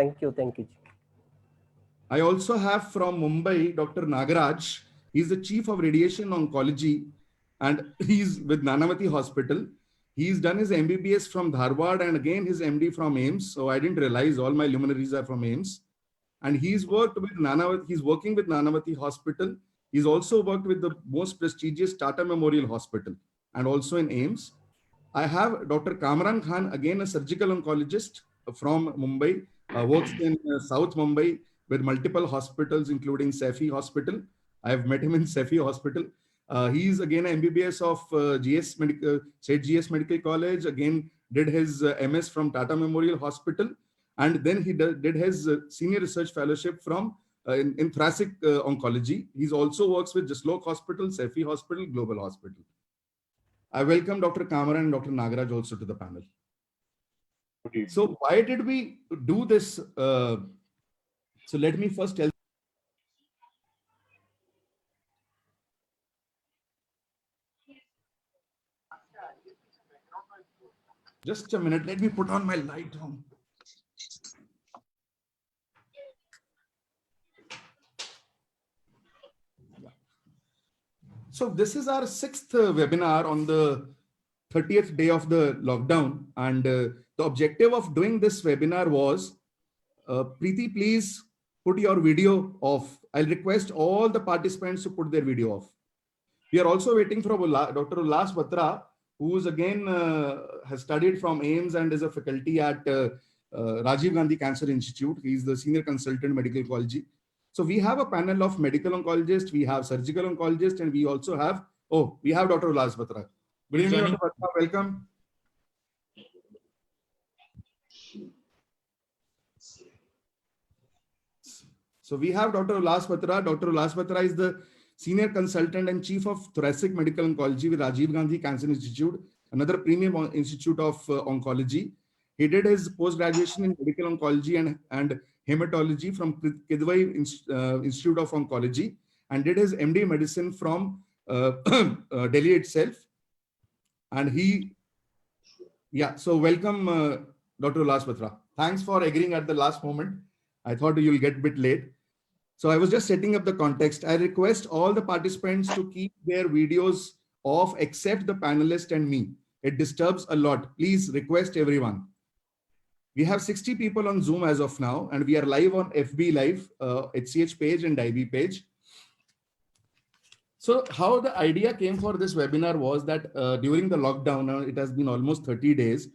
Thank you. Thank you. I also have from Mumbai, Dr. Nagaraj. He's the chief of radiation oncology and he's with Nanavati Hospital. He's done his MBBS from Dharwad and again his MD from AIMS. So I didn't realize all my luminaries are from AIMS. And he's worked with Nanavati, he's working with Nanavati Hospital. He's also worked with the most prestigious Tata Memorial Hospital and also in AIMS. I have Dr. Kamran Khan, again a surgical oncologist from Mumbai, works in South Mumbai with multiple hospitals, including Safi Hospital. I have met him in Safi Hospital. He's again an MBBS of State GS Medical College, again did his MS from Tata Memorial Hospital, and then he did his senior research fellowship from in thoracic oncology. He's also works with Jaslok Hospital, Safi Hospital, Global Hospital. I welcome Dr. Kamran and Dr. Nagaraj also to the panel. So why did we do this? So let me first tell. Just a minute, let me put on my light on. So this is our 6th webinar on the 30th day of the lockdown. And the objective of doing this webinar was, Preeti, please put your video off. I'll request all the participants to put their video off. We are also waiting for Dr. Ullas Batra, who is again has studied from AIMS and is a faculty at Rajiv Gandhi Cancer Institute. He is the senior consultant medical oncology. So we have a panel of medical oncologists, we have surgical oncologists, and we also have, we have Dr. Ullas Batra. Good evening, Dr. Batra, welcome. So we have Dr. Ullas Batra. Dr. Ullas Batra is the senior consultant and chief of thoracic medical oncology with Rajiv Gandhi Cancer Institute, another premium institute of oncology. He did his post-graduation in medical oncology and hematology from Kidwai Institute of Oncology and did his MD medicine from Delhi itself. And so welcome Dr. Ullas Batra. Thanks for agreeing at the last moment. I thought you'll get a bit late. So I was just setting up the context. I request all the participants to keep their videos off except the panelist and me. It disturbs a lot. Please request everyone. We have 60 people on Zoom as of now, and we are live on FB Live, HCH page and IB page. So how the idea came for this webinar was that during the lockdown, it has been almost 30 days.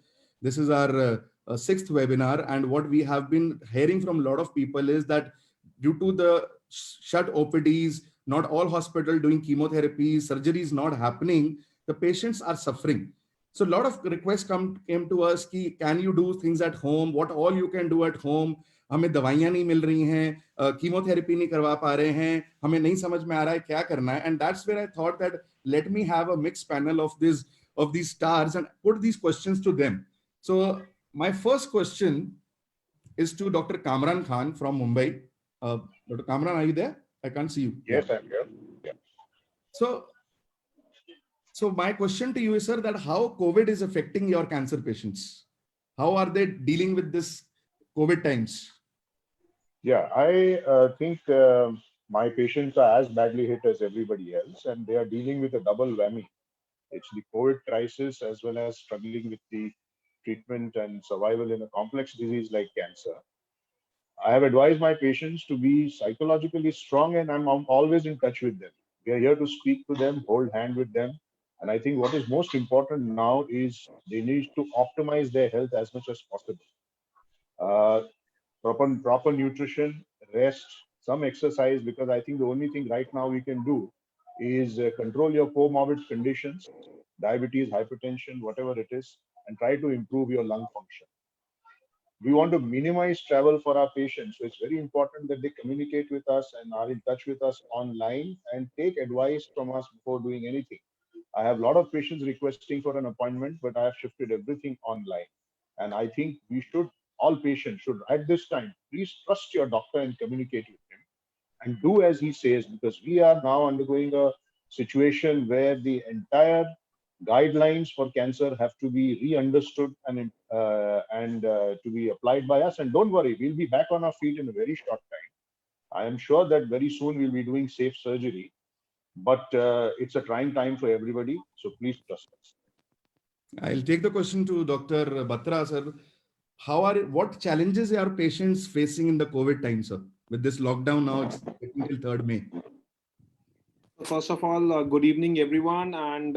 This is our 6th webinar. And what we have been hearing from a lot of people is that due to the shut OPDs, not all hospitals doing chemotherapy, surgeries not happening, the patients are suffering. So a lot of requests came to us, can you do things at home? What all you can do at home? हमें दवाइयां नहीं मिल रही हैं, chemotherapy नहीं करवा पा रहे हैं, हमें नहीं समझ में आ रहा है क्या करना है. And that's where I thought that let me have a mixed panel of these stars and put these questions to them. So my first question is to Dr. Kamran Khan from Mumbai. Dr. Kamran, are you there? I can't see you. Yes, I'm here. Yeah. So my question to you is, sir, that how COVID is affecting your cancer patients? How are they dealing with this COVID times? Yeah, I think my patients are as badly hit as everybody else, and they are dealing with a double whammy. It's the COVID crisis as well as struggling with the treatment and survival in a complex disease like cancer. I have advised my patients to be psychologically strong, and I'm always in touch with them. We are here to speak to them, hold hand with them. And I think what is most important now is they need to optimize their health as much as possible. Proper nutrition, rest, some exercise, because I think the only thing right now we can do is control your comorbid conditions, diabetes, hypertension, whatever it is, and try to improve your lung function. We want to minimize travel for our patients. So it's very important that they communicate with us and are in touch with us online and take advice from us before doing anything. I have a lot of patients requesting for an appointment, but I have shifted everything online. And I think all patients should, at this time, please trust your doctor and communicate with him and do as he says, because we are now undergoing a situation where the entire guidelines for cancer have to be re-understood and to be applied by us. And don't worry, we'll be back on our feet in a very short time. I am sure that very soon we'll be doing safe surgery, but it's a trying time for everybody. So please trust us. I'll take the question to Dr. Batra, sir. What challenges are patients facing in the COVID time, sir? With this lockdown now, it's getting till 3rd May. First of all, good evening, everyone, and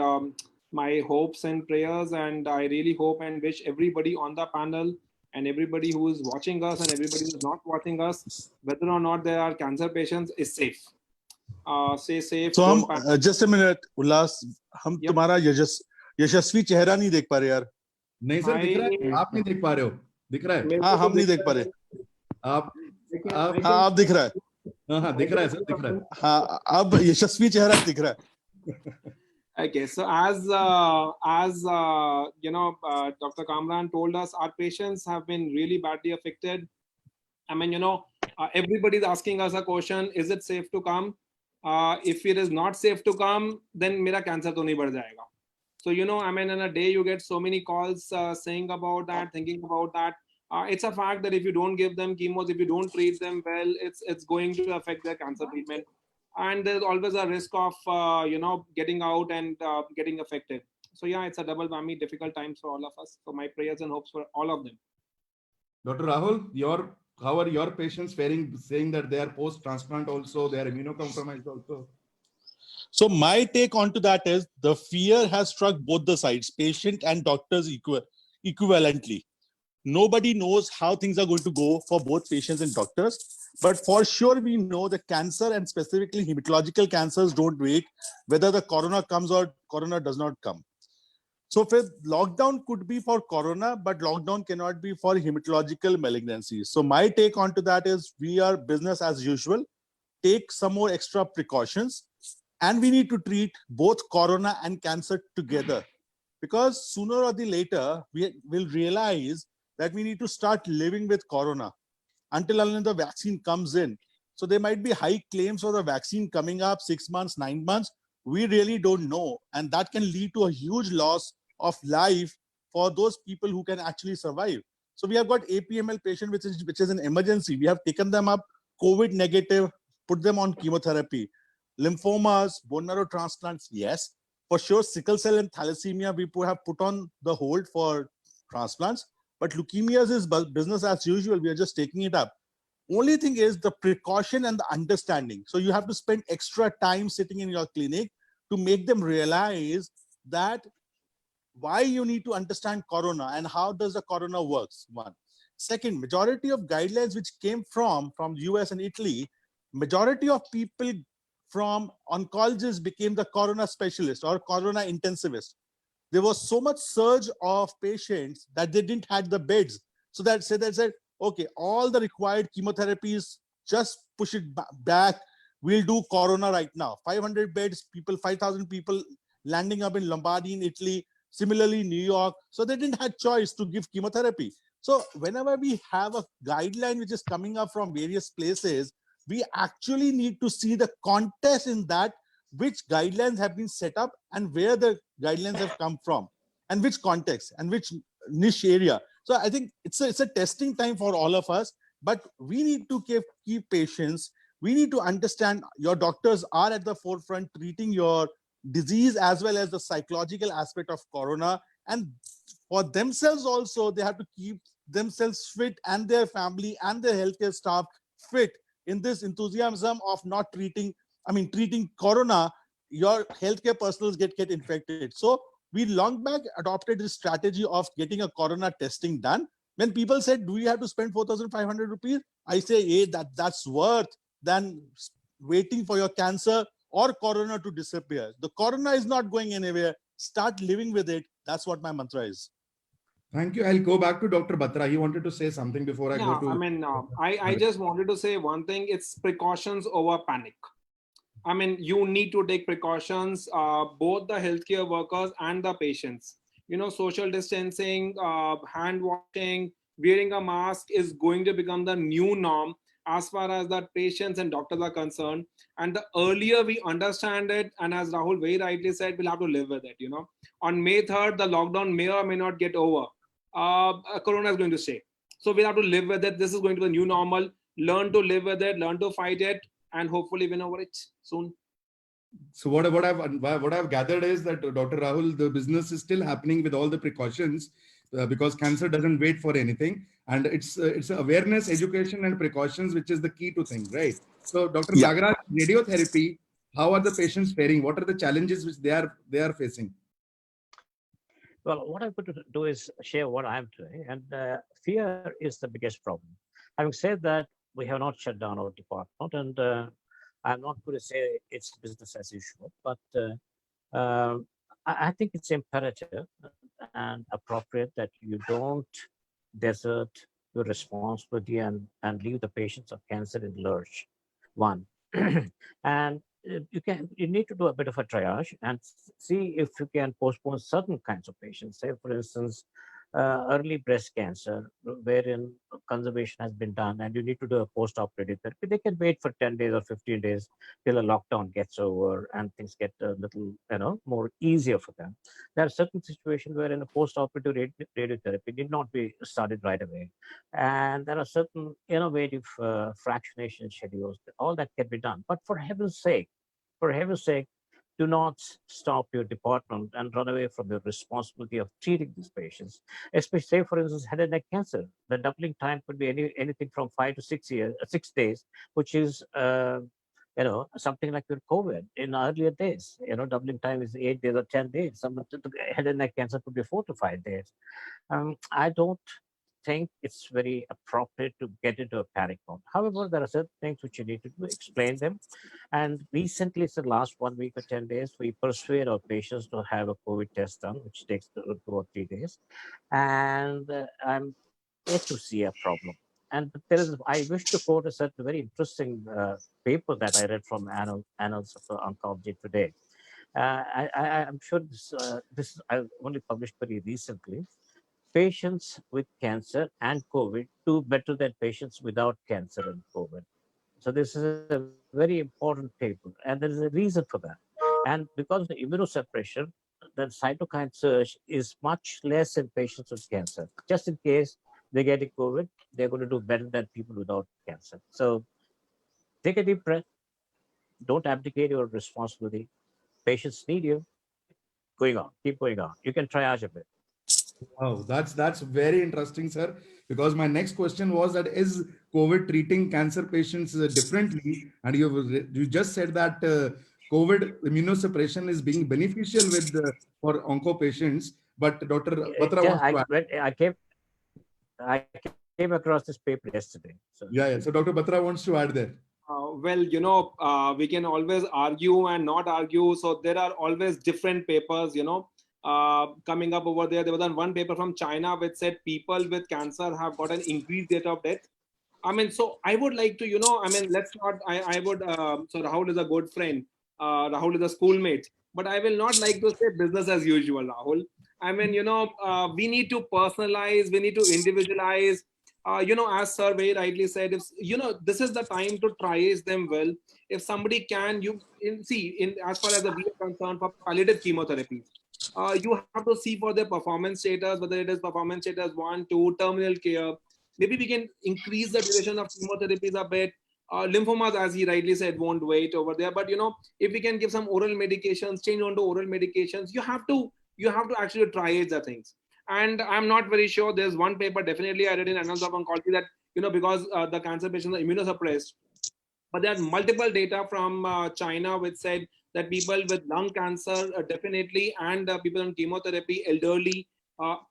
my hopes and prayers, and I really hope and wish everybody on the panel and everybody who is watching us and everybody who is not watching us, whether or not they are cancer patients, is safe. Stay safe. So don't हम panic. just a minute, Ullas, हम Yep. तुम्हारा यशस्वी चेहरा नहीं देख पा रहे यार. नहीं सर, दिख रहा है, आप नहीं देख पा रहे हो. दिख रहा है? मेरे हाँ, को हम तो नहीं दिख देख पा रहे. आप हाँ, आप दिख रहा है. हाँ, दिख रहा है सर, दिख रहा है. हाँ, अब यशस्वी चेहरा दिख रहा है. Okay, so as you know, Dr. Kamran told us, our patients have been really badly affected. I mean, you know, everybody's asking us a question: is it safe to come? If it is not safe to come, then mera cancer to nahi बढ़ जाएगा. So, you know, I mean, in a day you get so many calls saying about that, thinking about that. It's a fact that if you don't give them chemos, if you don't treat them well, it's going to affect their cancer treatment. And there's always a risk of you know, getting out and getting affected. So yeah, it's a double whammy, difficult times for all of us. So my prayers and hopes for all of them. Dr. Rahul, how are your patients faring, saying that they are post-transplant also, they are immunocompromised also? So my take onto that is the fear has struck both the sides, patient and doctors equivalently. Nobody knows how things are going to go for both patients and doctors. But for sure, we know that cancer and specifically hematological cancers don't wait, whether the corona comes or corona does not come. So lockdown could be for corona, but lockdown cannot be for hematological malignancies. So my take onto that is we are business as usual, take some more extra precautions, and we need to treat both corona and cancer together. Because sooner or later, we will realize that we need to start living with corona until the vaccine comes in. So there might be high claims for the vaccine coming up 6 months, 9 months. We really don't know. And that can lead to a huge loss of life for those people who can actually survive. So we have got APML patient, which is an emergency. We have taken them up COVID negative, put them on chemotherapy. Lymphomas, bone marrow transplants, yes. For sure, sickle cell and thalassemia, we have put on the hold for transplants. But leukemias is business as usual. We are just taking it up. Only thing is the precaution and the understanding. So you have to spend extra time sitting in your clinic to make them realize that why you need to understand corona and how does the corona works. One. Second, majority of guidelines which came from US and Italy, majority of people from oncologists became the corona specialist or corona intensivist. There was so much surge of patients that they didn't have the beds. So they said, okay, all the required chemotherapies, just push it back. We'll do corona right now. 500 beds, 5,000 people landing up in Lombardy in Italy, similarly New York. So they didn't have choice to give chemotherapy. So whenever we have a guideline which is coming up from various places, we actually need to see the context in that, which guidelines have been set up and where the guidelines have come from and which context and which niche area. So I think it's a testing time for all of us, but we need to keep patience. We need to understand your doctors are at the forefront treating your disease as well as the psychological aspect of corona. And for themselves also, they have to keep themselves fit and their family and their healthcare staff fit in this enthusiasm of not treating corona. Your healthcare personals get infected. So we long back adopted this strategy of getting a corona testing done. When people said, do we have to spend 4,500 rupees? I say, hey, that's worth than waiting for your cancer or corona to disappear. The corona is not going anywhere. Start living with it. That's what my mantra is. Thank you. I'll go back to Dr. Batra. He wanted to say something before I go to... I mean, I just wanted to say one thing. It's precautions over panic. I mean, you need to take precautions, both the healthcare workers and the patients. You know, social distancing, hand washing, wearing a mask is going to become the new norm. as far as that patients and doctors are concerned. And the earlier we understand it, and as Rahul very rightly said, we'll have to live with it. On May 3rd, the lockdown may or may not get over. Corona is going to stay. So we'll have to live with it. This is going to be the new normal. Learn to live with it, learn to fight it, and hopefully win over it soon. So what I've gathered is that Dr. Rahul, the business is still happening with all the precautions because cancer doesn't wait for anything, and it's awareness, education, and precautions which is the key to things, right? So Dr. Yeah. Nagaraj, radiotherapy, how are the patients faring? What are the challenges which they are facing? Well, what I'm going to do is share what I'm doing, and fear is the biggest problem. Having said that, we have not shut down our department, and I'm not going to say it's business as usual, but I think it's imperative and appropriate that you don't desert your responsibility and leave the patients of cancer in lurch. One, and you need to do a bit of a triage and see if you can postpone certain kinds of patients. Say, for instance, early breast cancer, wherein conservation has been done, and you need to do a post-operative therapy. They can wait for 10 days or 15 days till a lockdown gets over and things get a little, more easier for them. There are certain situations where in a post-operative radiotherapy need not be started right away, and there are certain innovative fractionation schedules. All that can be done, but for heaven's sake, do not stop your department and run away from your responsibility of treating these patients. Especially, say, for instance, head and neck cancer. The doubling time could be anything from 5 to 6 days, which is something like with COVID in earlier days. Doubling time is 8 days or 10 days. Some head and neck cancer could be 4 to 5 days. I don't think it's very appropriate to get into a panic mode. However, there are certain things which you need to do, explain them. And recently, it's the last 1 week or 10 days, we persuade our patients to have a COVID test done, which takes 2 or 3 days. And I'm yet to see a problem. And I wish to quote a certain very interesting paper that I read from Annals of Oncology today. I'm sure this I only published very recently. Patients with cancer and COVID do better than patients without cancer and COVID. So this is a very important paper, and there is a reason for that. And because of the immunosuppression, the cytokine surge is much less in patients with cancer. Just in case they get COVID, they're going to do better than people without cancer. So take a deep breath. Don't abdicate your responsibility. Patients need you. Keep going on. You can triage a bit. Wow, that's very interesting, sir. Because my next question was that is COVID treating cancer patients differently? And you just said that COVID immunosuppression is being beneficial for onco patients. But Dr. Batra wants to add. I came across this paper yesterday. So. Yeah. So Dr. Batra wants to add there. Well, we can always argue and not argue. So there are always different papers, coming up over there. There was one paper from China which said people with cancer have got an increased rate of death. So I would like to, let's not, I would, so Rahul is a good friend. Rahul is a schoolmate, but I will not like to say business as usual, Rahul. We need to personalize, we need to individualize. As sir very rightly said, if this is the time to triage them well. If somebody can, as far as we are concerned for palliative chemotherapy, you have to see for their performance status, whether it is performance status 1, 2, terminal care. Maybe we can increase the duration of chemotherapies a bit. Lymphomas, as he rightly said, won't wait over there. But if we can give some oral medications, change on to oral medications, you have to actually triage the things. And I'm not very sure. There's one paper definitely I read in Annals of Oncology that because the cancer patients are immunosuppressed, but there are multiple data from China which said that people with lung cancer definitely, and people on chemotherapy, elderly,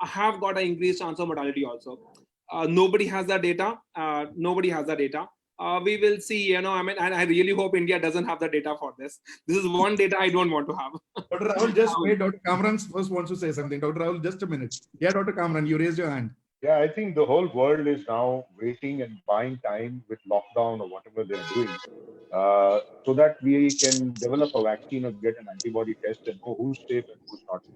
have got an increased chance of mortality also. Nobody has the data. We will see, and I really hope India doesn't have the data for this. This is one data I don't want to have. Dr. Rahul, just wait. Dr. Kamran first wants to say something. Dr. Rahul, just a minute. Yeah, Dr. Kamran, you raised your hand. Yeah, I think the whole world is now waiting and buying time with lockdown or whatever they're doing, so that we can develop a vaccine or get an antibody test and know who's safe and who's not safe.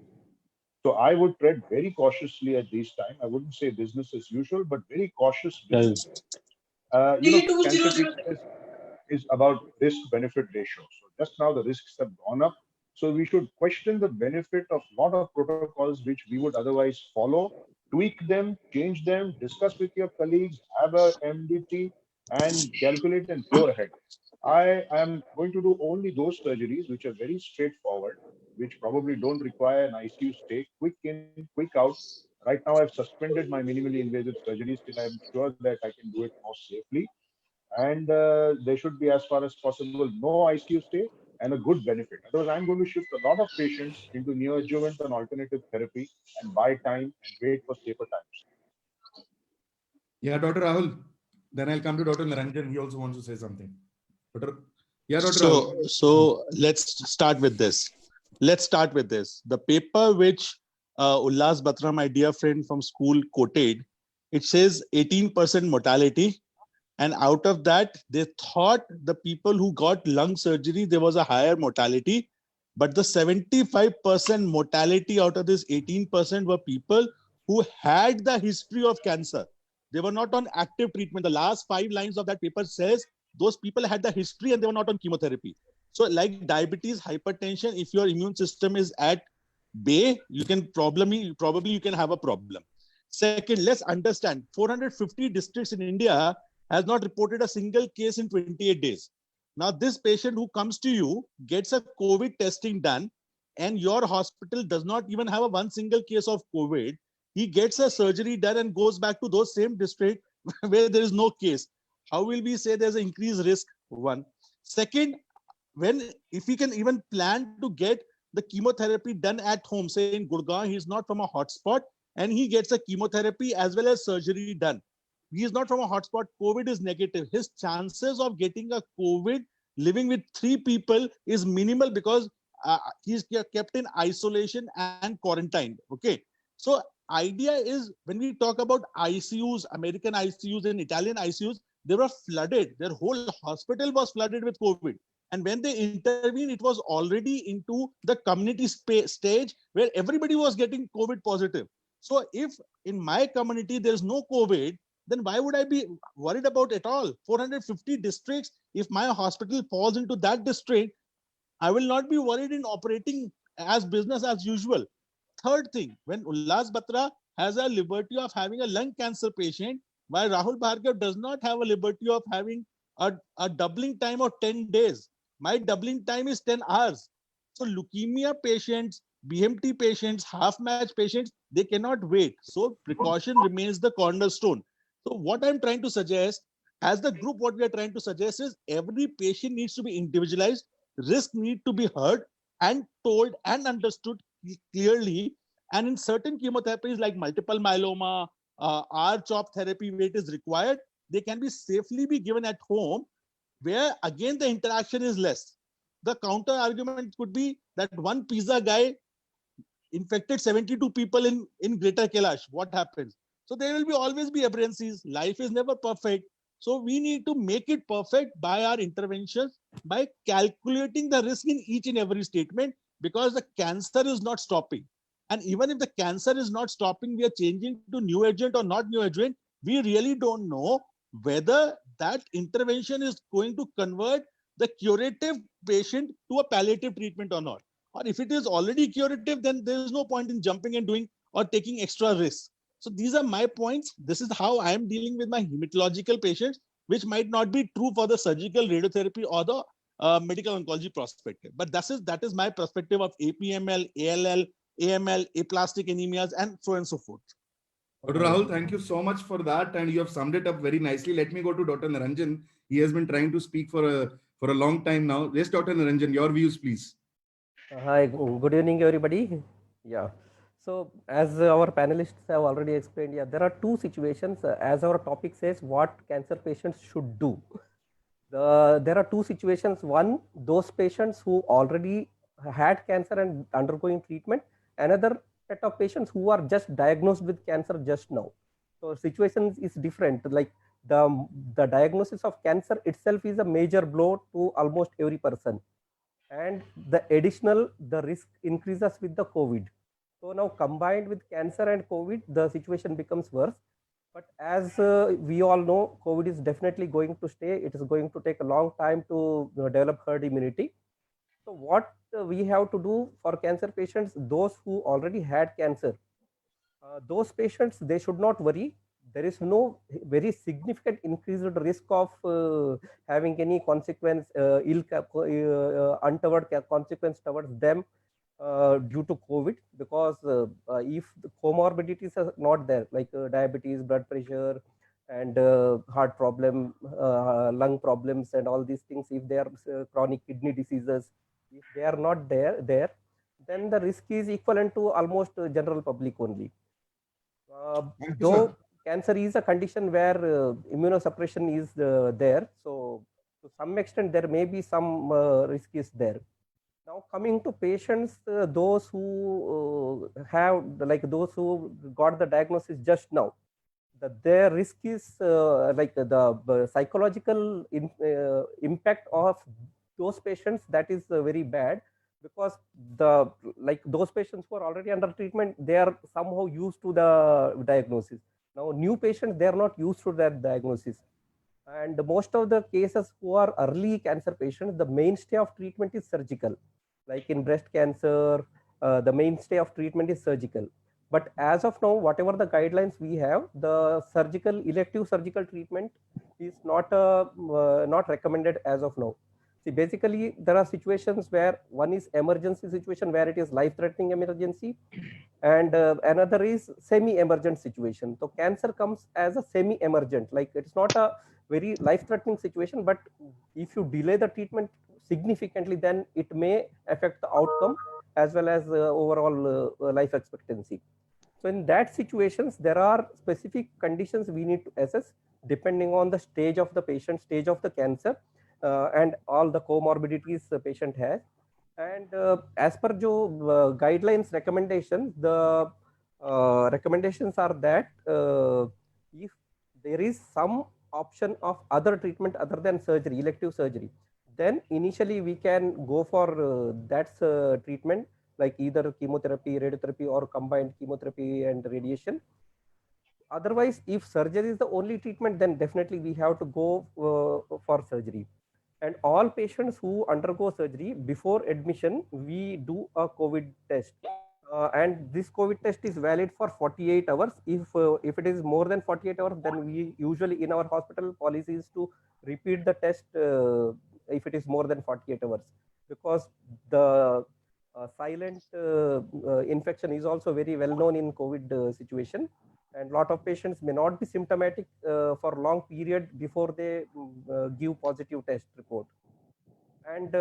So I would tread very cautiously at this time. I wouldn't say business as usual, but very cautious business. Cancer treatment is about risk-benefit ratio. So just now the risks have gone up. So we should question the benefit of a lot of protocols which we would otherwise follow, tweak them, change them, discuss with your colleagues, have a MDT, and calculate and go ahead. I am going to do only those surgeries which are very straightforward, which probably don't require an ICU stay, quick in, quick out. Right now, I've suspended my minimally invasive surgeries till I'm sure that I can do it more safely. And there should be, as far as possible, no ICU stay and a good benefit. Otherwise, I'm going to shift a lot of patients into neoadjuvant and alternative therapy and buy time and wait for safer times. Yeah, Dr. Rahul. Then I'll come to Dr. Niranjan. He also wants to say something. Dr. Rahul. So let's start with this. The paper which Ullas Batra, my dear friend from school, quoted, it says 18% mortality. And out of that, they thought the people who got lung surgery, there was a higher mortality. But the 75% mortality out of this 18% were people who had the history of cancer. They were not on active treatment. The last 5 lines of that paper says those people had the history and they were not on chemotherapy. So like diabetes, hypertension, if your immune system is at bay, you can probably you can have a problem. Second, let's understand 450 districts in India has not reported a single case in 28 days. Now, this patient who comes to you gets a COVID testing done, and your hospital does not even have one single case of COVID. He gets a surgery done and goes back to those same districts where there is no case. How will we say there's an increased risk? One. Second, if we can even plan to get the chemotherapy done at home, say in Gurgaon, he's not from a hotspot, and he gets a chemotherapy as well as surgery done. He is not from a hotspot, COVID is negative. His chances of getting a COVID living with 3 people is minimal because he's kept in isolation and quarantined. Okay. So idea is when we talk about ICUs, American ICUs and Italian ICUs, they were flooded. Their whole hospital was flooded with COVID. And when they intervened, it was already into the community stage where everybody was getting COVID positive. So if in my community there's no COVID, then why would I be worried about it all? 450 districts, if my hospital falls into that district, I will not be worried in operating as business as usual. Third thing, when Ullas Batra has a liberty of having a lung cancer patient, while Rahul Bhargav does not have a liberty of having a doubling time of 10 days. My doubling time is 10 hours. So leukemia patients, BMT patients, half-match patients, they cannot wait. So precaution remains the cornerstone. So what I'm trying to suggest, as the group, what we are trying to suggest is every patient needs to be individualized, risk need to be heard and told and understood clearly. And in certain chemotherapies like multiple myeloma, R-CHOP therapy where it is required, they can be safely be given at home where again the interaction is less. The counter argument could be that one pizza guy infected 72 people in Greater Kailash. What happens? So there will always be aberrancies. Life is never perfect. So we need to make it perfect by our interventions, by calculating the risk in each and every statement, because the cancer is not stopping. And even if the cancer is not stopping, we are changing to new agent or not new agent. We really don't know whether that intervention is going to convert the curative patient to a palliative treatment or not. Or if it is already curative, then there is no point in jumping and doing or taking extra risks. So these are my points. This is how I am dealing with my hematological patients, which might not be true for the surgical radiotherapy or the medical oncology perspective. But that is my perspective of APML, ALL, AML, aplastic anemias, and so on and so forth. Dr. Rahul, thank you so much for that. And you have summed it up very nicely. Let me go to Dr. Niranjan. He has been trying to speak for a long time now. Yes, Dr. Niranjan, your views, please. Hi, good evening, everybody. Yeah. So as our panelists have already explained, yeah, there are 2 situations as our topic says what cancer patients should do. There are 2 situations. One, those patients who already had cancer and undergoing treatment. Another set of patients who are just diagnosed with cancer just now. So situation is different. Like the diagnosis of cancer itself is a major blow to almost every person. And the risk increases with the COVID. So now combined with cancer and COVID, the situation becomes worse. But as we all know, COVID is definitely going to stay. It is going to take a long time to develop herd immunity. So what we have to do for cancer patients, those who already had cancer, those patients, they should not worry. There is no very significant increased risk of having any consequence, untoward consequence towards them due to COVID, because if the comorbidities are not there, like diabetes, blood pressure, and heart problem, lung problems, and all these things, if they are chronic kidney diseases, if they are not there, then the risk is equivalent to almost general public only. Thank you, Though sir. cancer is a condition where immunosuppression is there, so to some extent there may be some risk is there. Now coming to patients, those who those who got the diagnosis just now, their risk is the psychological impact of those patients, that is very bad, because the like those patients who are already under treatment, they are somehow used to the diagnosis. Now new patients, they are not used to that diagnosis, and most of the cases who are early cancer patients, the mainstay of treatment is surgical. Like in breast cancer, the mainstay of treatment is surgical. But as of now, whatever the guidelines we have, the elective surgical treatment is not recommended as of now. See, basically, there are situations where one is emergency situation where it is life-threatening emergency, and another is semi-emergent situation. So cancer comes as a semi-emergent, like it's not a very life-threatening situation, but if you delay the treatment significantly, then it may affect the outcome as well as overall life expectancy. So in that situations, there are specific conditions we need to assess depending on the stage of the patient, stage of the cancer, and all the comorbidities the patient has. And as per guidelines recommendations, the recommendations are that if there is some option of other treatment other than surgery, elective surgery, then initially we can go for that treatment, like either chemotherapy, radiotherapy, or combined chemotherapy and radiation. Otherwise, if surgery is the only treatment, then definitely we have to go for surgery. And all patients who undergo surgery, before admission, we do a COVID test. And this COVID test is valid for 48 hours. If it is more than 48 hours, then we usually in our hospital policy is to repeat the test if it is more than 48 hours, because the silent infection is also very well known in COVID situation, and lot of patients may not be symptomatic for long period before they give positive test report. And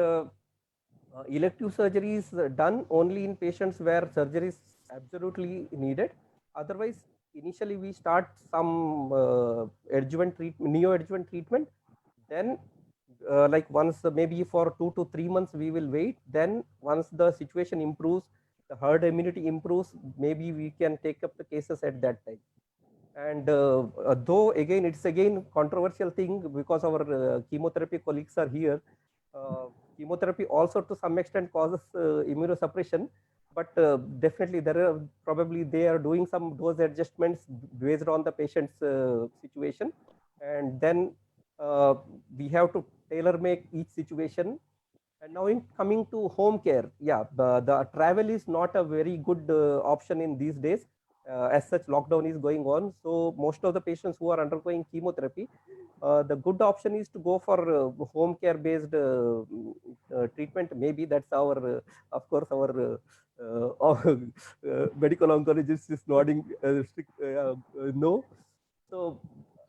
elective surgery is done only in patients where surgery is absolutely needed. Otherwise, initially we start some adjuvant treatment, neo-adjuvant treatment. Then like once maybe for 2 to 3 months we will wait. Then once the situation improves, the herd immunity improves, maybe we can take up the cases at that time. And though again it's again controversial thing, because our chemotherapy colleagues are here, chemotherapy also to some extent causes immunosuppression, but definitely there are probably they are doing some dose adjustments based on the patient's situation, and then we have to tailor make each situation. And now in coming to home care, yeah, the travel is not a very good option in these days. As such, lockdown is going on, so most of the patients who are undergoing chemotherapy, the good option is to go for home care based treatment. Maybe that's our, of course, our medical oncologist is nodding no. So,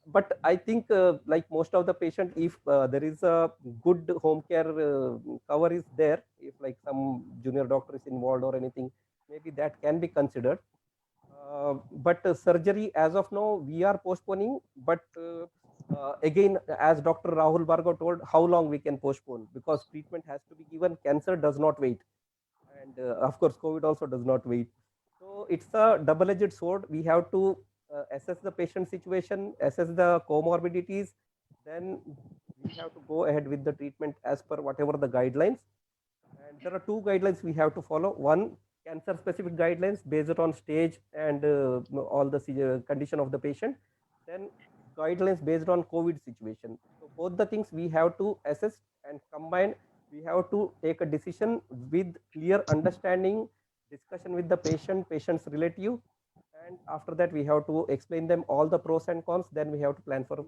but I think like most of the patient, if there is a good home care cover is there, if like some junior doctor is involved or anything, maybe that can be considered. But surgery as of now we are postponing, but again, as Dr. Rahul Bhargava told, how long we can postpone, because treatment has to be given. Cancer does not wait, and of course COVID also does not wait. So it's a double-edged sword. We have to assess the patient situation, assess the comorbidities, then we have to go ahead with the treatment as per whatever the guidelines. And there are two guidelines we have to follow. One, cancer specific guidelines based on stage and all the condition of the patient. then guidelines based on COVID situation. So both the things we have to assess and combine. We have to take a decision with clear understanding, discussion with the patient, patient's relative, and after that we have to explain them all the pros and cons. Then we have to plan for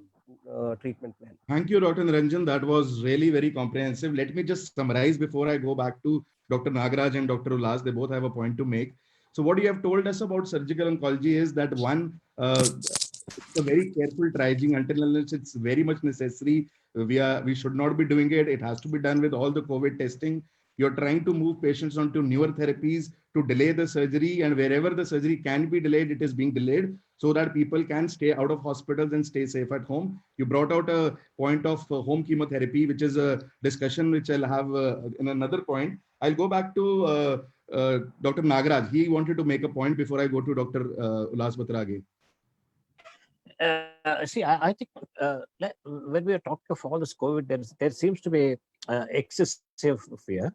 treatment plan. Thank you, Dr. Niranjan. That was really very comprehensive. Let me just summarize before I go back to Dr. Nagaraj and Dr. Ulas. They both have a point to make. So what you have told us about surgical oncology is that one, it's a very careful triaging until unless it's very much necessary. We should not be doing it. It has to be done with all the COVID testing. You're trying to move patients onto newer therapies to delay the surgery, and wherever the surgery can be delayed, it is being delayed so that people can stay out of hospitals and stay safe at home. You brought out a point of home chemotherapy, which is a discussion which I'll have in another point. I'll go back to Dr. Nagaraj. He wanted to make a point before I go to Dr. Ulas Batra again. See, I think when we are talking of all this COVID, there seems to be excessive fear.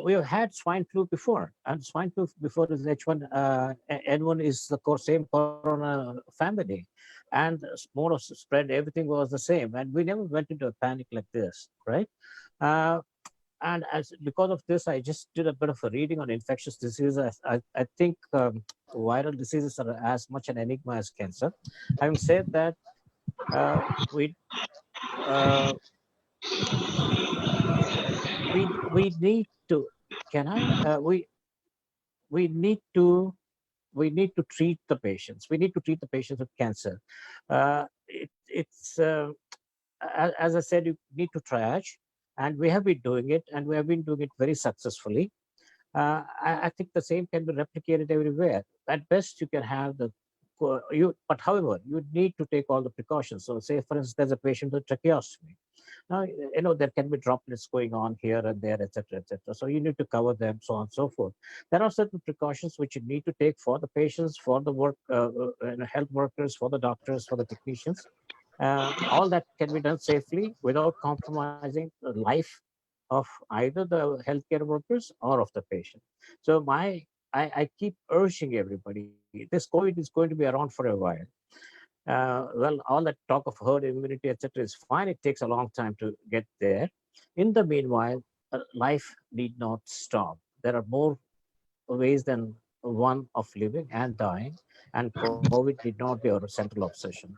We have had swine flu before, and swine flu before is H1N1 is the same corona family, and mode of spread, everything was the same, and we never went into a panic like this, right? And because of this, I just did a bit of a reading on infectious diseases. I think viral diseases are as much an enigma as cancer. Having said that, we need to. We need to treat the patients. We need to treat the patients with cancer. It's as I said, you need to triage. And we have been doing it, and we have been doing it very successfully. I think the same can be replicated everywhere. At best, you can have but however, you need to take all the precautions. So say, for instance, there's a patient with tracheostomy. Now, there can be droplets going on here and there, etc., etc. So you need to cover them, so on and so forth. There are certain precautions which you need to take for the patients, for the health workers, for the doctors, for the technicians. All that can be done safely without compromising the life of either the healthcare workers or of the patient. So I keep urging everybody, this COVID is going to be around for a while. Well, all that talk of herd immunity, etc., is fine. It takes a long time to get there. In the meanwhile, life need not stop. There are more ways than one of living and dying, and COVID need not be our central obsession.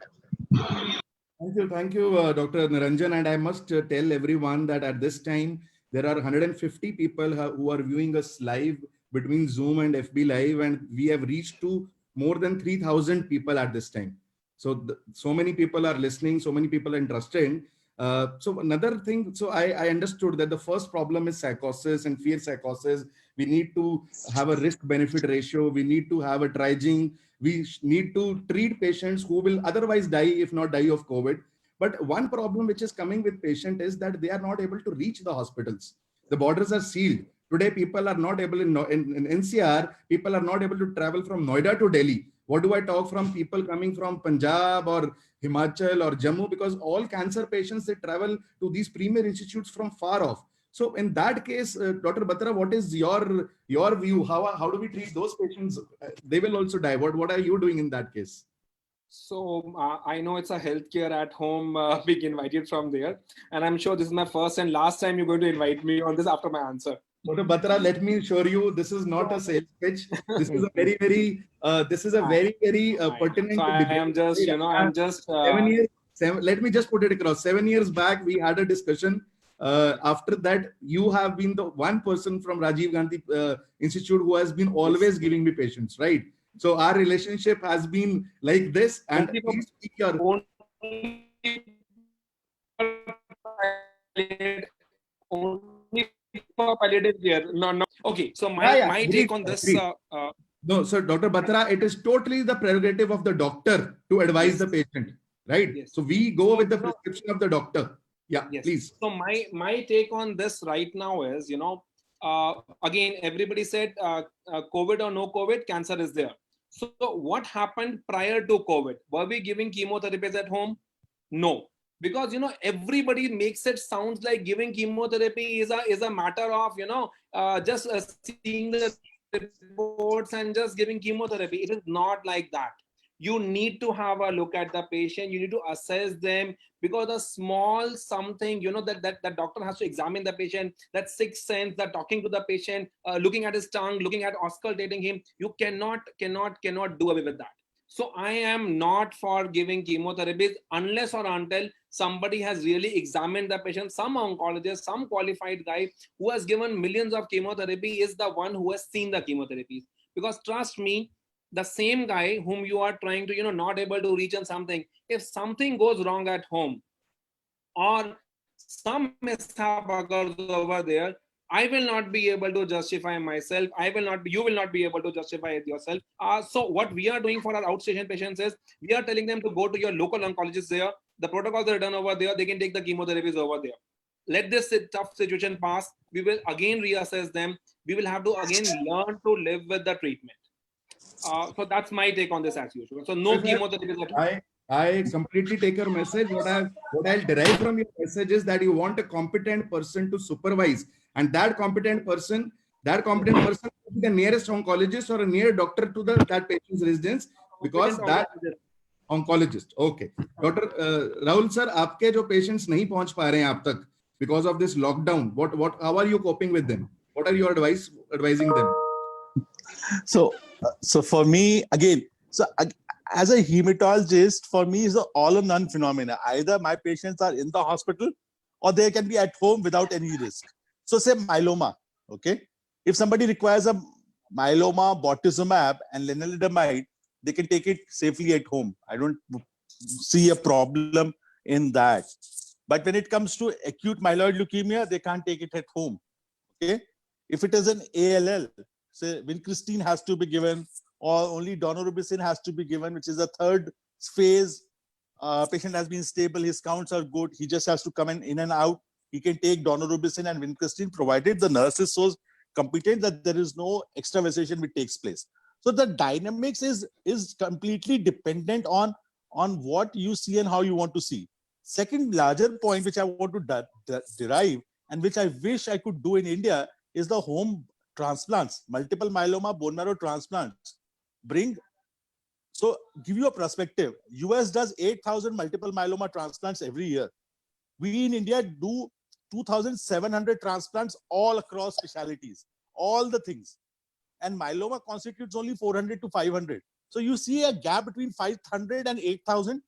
Thank you, Dr. Niranjan. And I must tell everyone that at this time, there are 150 people who are viewing us live between Zoom and FB Live, and we have reached to more than 3,000 people at this time. So, so many people are listening, so many people are interested. So another thing, so I understood that the first problem is psychosis and fear psychosis. We need to have a risk-benefit ratio. We need to have a triaging. We need to treat patients who will otherwise die, if not die of COVID. But one problem which is coming with patient is that they are not able to reach the hospitals. The borders are sealed. Today, people are not able in NCR, people are not able to travel from Noida to Delhi. What do I talk from people coming from Punjab or Himachal or Jammu? Because all cancer patients, they travel to these premier institutes from far off. So in that case, Dr. Batra, what is your view? How do we treat those patients? They will also die. What are you doing in that case? So I know it's a healthcare at home being invited from there. And I'm sure this is my first and last time you're going to invite me on this after my answer. Dr. Batra, let me assure you, this is not a sales pitch. This is a very pertinent. So I am just, I'm just. 7 years. Let me just put it across. 7 years back, we had a discussion. After that, you have been the one person from Rajiv Gandhi Institute who has been always giving me patients, right? So our relationship has been like this. And please speak your only for palliative care. No. Okay. So my take on this. No, sir, Dr. Batra, it is totally the prerogative of the doctor to advise the patient, right? Yes. So we go with the prescription of the doctor. Yeah, yes. Please. So my take on this right now is, again, everybody said COVID or no COVID, cancer is there. So what happened prior to COVID? Were we giving chemotherapies at home? No. Because, everybody makes it sounds like giving chemotherapy is a matter of, just seeing the reports and just giving chemotherapy. It is not like that. You need to have a look at the patient. You need to assess them, because a small something, that doctor has to examine the patient, that sixth sense, that talking to the patient, looking at his tongue, looking at auscultating him. You cannot do away with that. So I am not for giving chemotherapies unless or until somebody has really examined the patient. Some oncologist, some qualified guy who has given millions of chemotherapy is the one who has seen the chemotherapies. Because trust me, the same guy whom you are trying to, not able to reach on something, if something goes wrong at home or some mishap occurs over there, I will not be able to justify myself. You will not be able to justify it yourself. So what we are doing for our outstation patients is we are telling them to go to your local oncologist there. The protocols are done over there. They can take the chemotherapies over there. Let this tough situation pass. We will again reassess them. We will have to again learn to live with the treatment. So that's my take on this as usual. So no chemotherapies at all. I completely take your message. What I'll derive from your message is that you want a competent person to supervise, and that competent person will be the nearest oncologist or a near doctor to that patient's residence, because that oncologist. Okay, Dr. Rahul sir, आपके जो patients नहीं पहुंच पा रहे हैं आप तक because of this lockdown, how are you coping with them? What are your advising them? So for me, again, as a hematologist, for me, it's an all or none phenomena. Either my patients are in the hospital or they can be at home without any risk. So say myeloma, okay? If somebody requires a myeloma, bortezomib and lenalidomide, they can take it safely at home. I don't see a problem in that. But when it comes to acute myeloid leukemia, they can't take it at home, okay? If it is an ALL, say vincristine has to be given, or only daunorubicin has to be given, which is a third phase. Patient has been stable, his counts are good, he just has to come in and out. He can take daunorubicin and vincristine, provided the nurse is so competent that there is no extravasation which takes place. So the dynamics is completely dependent on what you see and how you want to see. Second larger point which I want to derive, and which I wish I could do in India, is the home transplants, multiple myeloma bone marrow transplants. So give you a perspective, US does 8,000 multiple myeloma transplants every year. We in India do 2,700 transplants all across specialties, all the things. And myeloma constitutes only 400 to 500. So you see a gap between 500 and 8,000.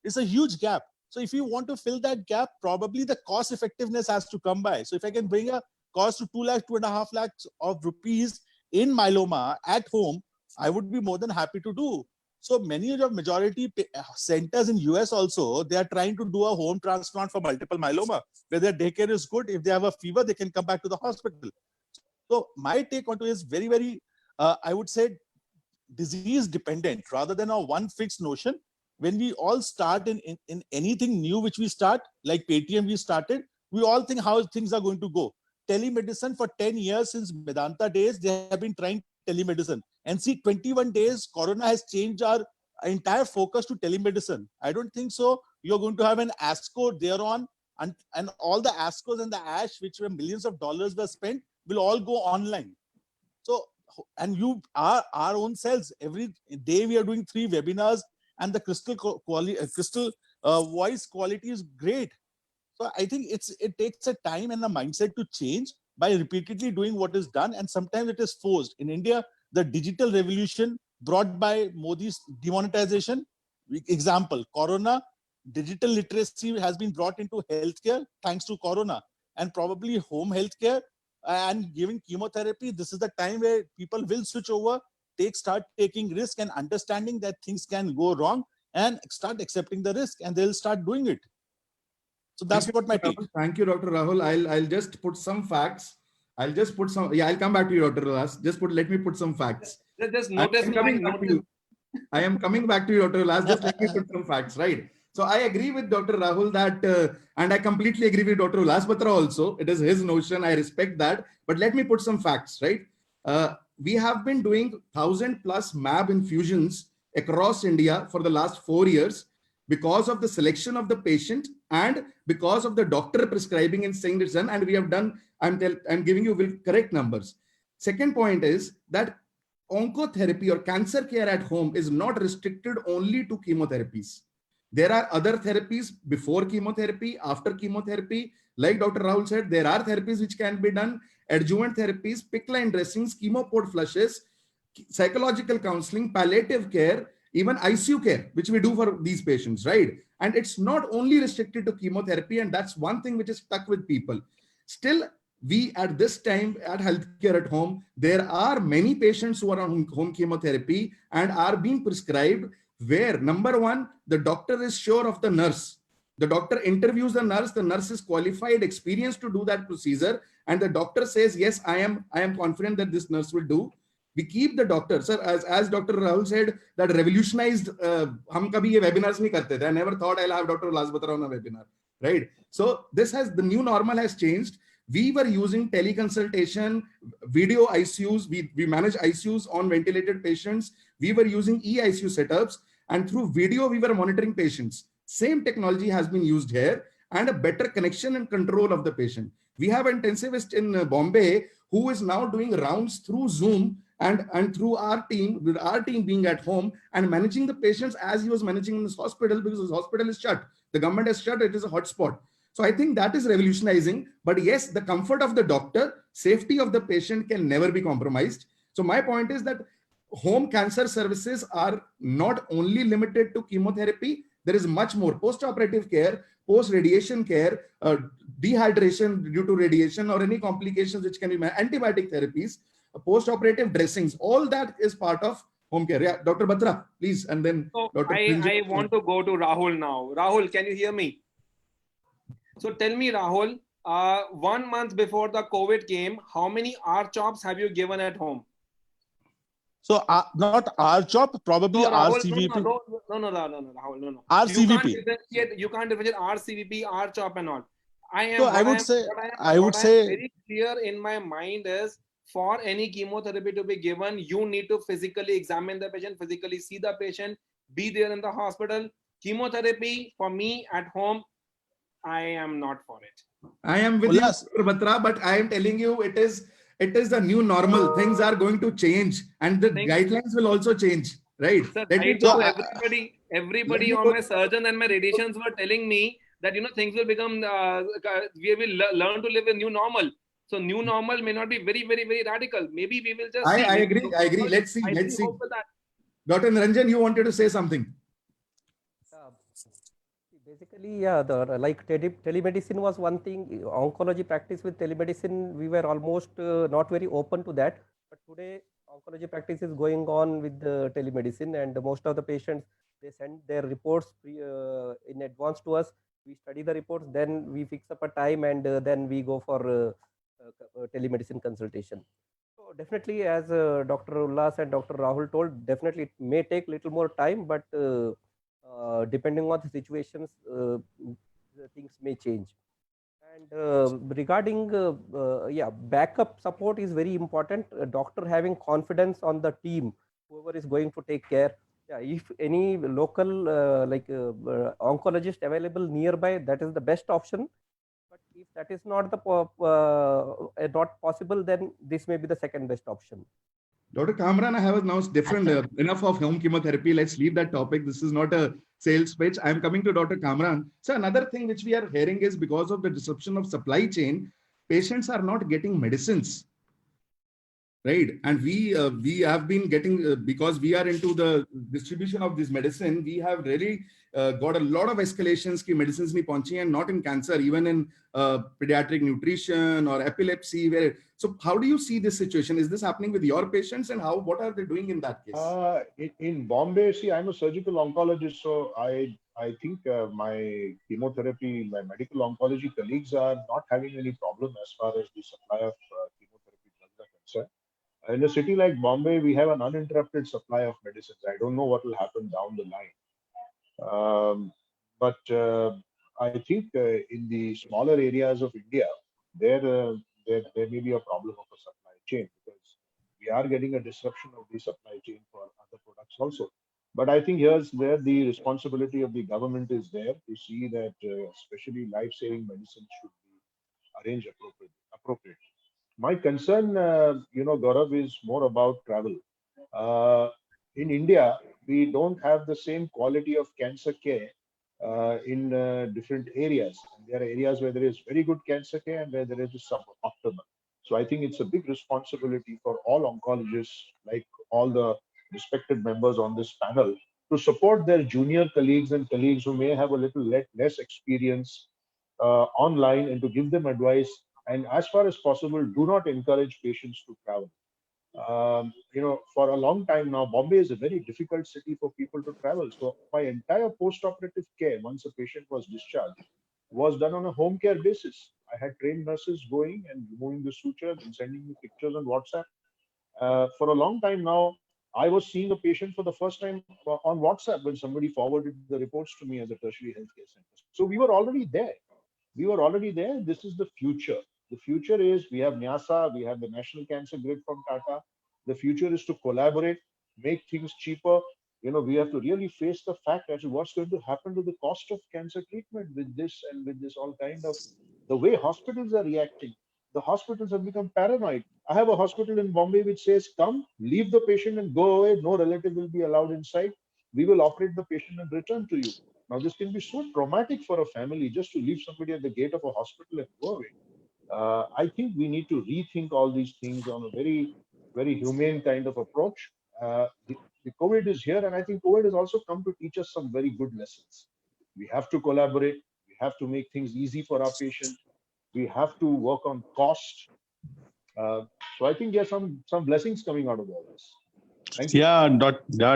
It's a huge gap. So if you want to fill that gap, probably the cost effectiveness has to come by. So if I can bring a cost to 2 lakh, 2.5 lakhs of rupees in myeloma at home, I would be more than happy to do. So many of the majority centers in US also, they are trying to do a home transplant for multiple myeloma, where their daycare is good. If they have a fever, they can come back to the hospital. So my take on it is very, very, I would say, disease dependent rather than a one fixed notion. When we all start in anything new which we start, like Paytm we started, we all think how things are going to go. Telemedicine for 10 years since Medanta days, they have been trying telemedicine. And see, 21 days, Corona has changed our entire focus to telemedicine. I don't think so. You're going to have an ASCO thereon, and all the ASCOs and the ASH, which were millions of dollars were spent, will all go online. So, and our own selves, every day we are doing 3 webinars, and the crystal voice quality is great. So I think it takes a time and a mindset to change by repeatedly doing what is done, and sometimes it is forced. In India, the digital revolution brought by Modi's demonetization, example, Corona, digital literacy has been brought into healthcare thanks to Corona, and probably home healthcare and giving chemotherapy. This is the time where people will switch over, start taking risk and understanding that things can go wrong, and start accepting the risk, and they'll start doing it. So that's what my take. Thank you, Dr. Rahul. I'll just put some facts. I'll come back to you, Dr. Ulas. Let me put some facts. Just notice. I am coming back to you, Dr. Ulas. Just let me put some facts, right? So I agree with Dr. Rahul that, and I completely agree with Dr. Ulas Batra also. It is his notion. I respect that. But let me put some facts, right? We have been doing 1,000+ MAB infusions across India for the last 4 years because of the selection of the patient and because of the doctor prescribing and saying it's done. And we have done, I'm giving you correct numbers. Second point is that oncotherapy or cancer care at home is not restricted only to chemotherapies. There are other therapies before chemotherapy, after chemotherapy. Like Dr. Rahul said, there are therapies which can be done, adjuvant therapies, PICC line dressings, chemoport flushes, psychological counseling, palliative care, even ICU care, which we do for these patients, right? And it's not only restricted to chemotherapy, and that's one thing which is stuck with people. Still, we at this time at healthcare at home, there are many patients who are on home chemotherapy and are being prescribed where, number one, the doctor is sure of the nurse. The doctor interviews the nurse is qualified, experienced to do that procedure, and the doctor says, yes, I am confident that this nurse will do. We keep the doctor, sir, as Dr. Rahul said, that revolutionized, hum kabhi ye webinars nahi karte the. I never thought I'll have Dr. Ullas Batra on a webinar, right? So this has, the new normal has changed. We were using teleconsultation, video ICUs. We manage ICUs on ventilated patients. We were using e-ICU setups, and through video, we were monitoring patients. Same technology has been used here, and a better connection and control of the patient. We have an intensivist in Bombay who is now doing rounds through Zoom and through our team, with our team being at home and managing the patients as he was managing in his hospital, because his hospital is shut. The government has shut, it is a hotspot. So I think that is revolutionizing. But yes, the comfort of the doctor, safety of the patient can never be compromised. So my point is that home cancer services are not only limited to chemotherapy. There is much more post-operative care, post-radiation care, dehydration due to radiation or any complications which can be antibiotic therapies, post-operative dressings. All that is part of home care. Yeah, Dr. Batra, please. And then So Dr. I want to go to Rahul now. Rahul, can you hear me? So tell me, Rahul, 1 month before the COVID came, how many R-CHOPs have you given at home? So not R-CHOP, probably No, Rahul, RCVP. no, Rahul, no. RCVP. You can't differentiate RCVP, R-CHOP and all. I would say very clear in my mind is, for any chemotherapy to be given, you need to physically examine the patient, physically see the patient, be there in the hospital. Chemotherapy for me at home, I am not for it. I am with you, Dr. Batra, but I am telling you, it is the new normal. Things are going to change, and the guidelines will also change, right? Sir, everybody on my surgeon and my radiations were telling me that, things will become, we will learn to live with new normal. So new normal may not be very, very, very radical. Maybe we will just see. I agree. Let's see. Dr. Niranjan, you wanted to say something. Basically, yeah, like telemedicine was one thing. Oncology practice with telemedicine, we were almost not very open to that. But today, oncology practice is going on with the telemedicine, and most of the patients, they send their reports in advance to us. We study the reports, then we fix up a time, and then we go for telemedicine consultation. So definitely, as Dr. Ullas and Dr. Rahul told, definitely it may take little more time, but depending on the situations, things may change. And regarding backup support is very important. A doctor having confidence on the team, whoever is going to take care. Yeah, if any local oncologist available nearby, that is the best option. But if that is not not possible, then this may be the second best option. Dr. Kamran, I have now different enough of home chemotherapy. Let's leave that topic. This is not a sales pitch. I'm coming to Dr. Kamran. So another thing which we are hearing is, because of the disruption of supply chain, patients are not getting medicines, right? And we have been getting, because we are into the distribution of this medicine, we have really got a lot of escalations ki medicines nahi pahunchi, and not in cancer, even in pediatric nutrition or epilepsy. So how do you see this situation? Is this happening with your patients, and what are they doing in that case? In Bombay, see, I'm a surgical oncologist, so I think my chemotherapy, my medical oncology colleagues are not having any problem as far as the supply of chemotherapy drugs are concerned. In a city like Bombay, we have an uninterrupted supply of medicines. I don't know what will happen down the line. But I think in the smaller areas of India, there may be a problem of a supply chain, because we are getting a disruption of the supply chain for other products also. But I think here's where the responsibility of the government is there to see that especially life-saving medicine should be arranged appropriately. My concern, Gaurav, is more about travel. In India, we don't have the same quality of cancer care in different areas. There are areas where there is very good cancer care and where there is suboptimal. So I think it's a big responsibility for all oncologists, like all the respected members on this panel, to support their junior colleagues and colleagues who may have a little less experience online, and to give them advice. And as far as possible, do not encourage patients to travel. For a long time now, Bombay is a very difficult city for people to travel. So my entire post-operative care, once a patient was discharged, was done on a home care basis. I had trained nurses going and removing the sutures and sending me pictures on WhatsApp. For a long time now, I was seeing a patient for the first time on WhatsApp when somebody forwarded the reports to me as a tertiary healthcare center. So we were already there. This is the future. The future is, we have NYASA, we have the National Cancer Grid from Tata. The future is to collaborate, make things cheaper. We have to really face the fact as to what's going to happen to the cost of cancer treatment with this, and with this all kind of the way hospitals are reacting. The hospitals have become paranoid. I have a hospital in Bombay which says, come, leave the patient and go away. No relative will be allowed inside. We will operate the patient and return to you. Now, this can be so traumatic for a family, just to leave somebody at the gate of a hospital and go away. I think we need to rethink all these things on a very, very humane kind of approach. The COVID is here, and I think COVID has also come to teach us some very good lessons. We have to collaborate. We have to make things easy for our patients. We have to work on cost. So I think there's some blessings coming out of all this. Thank you. Yeah,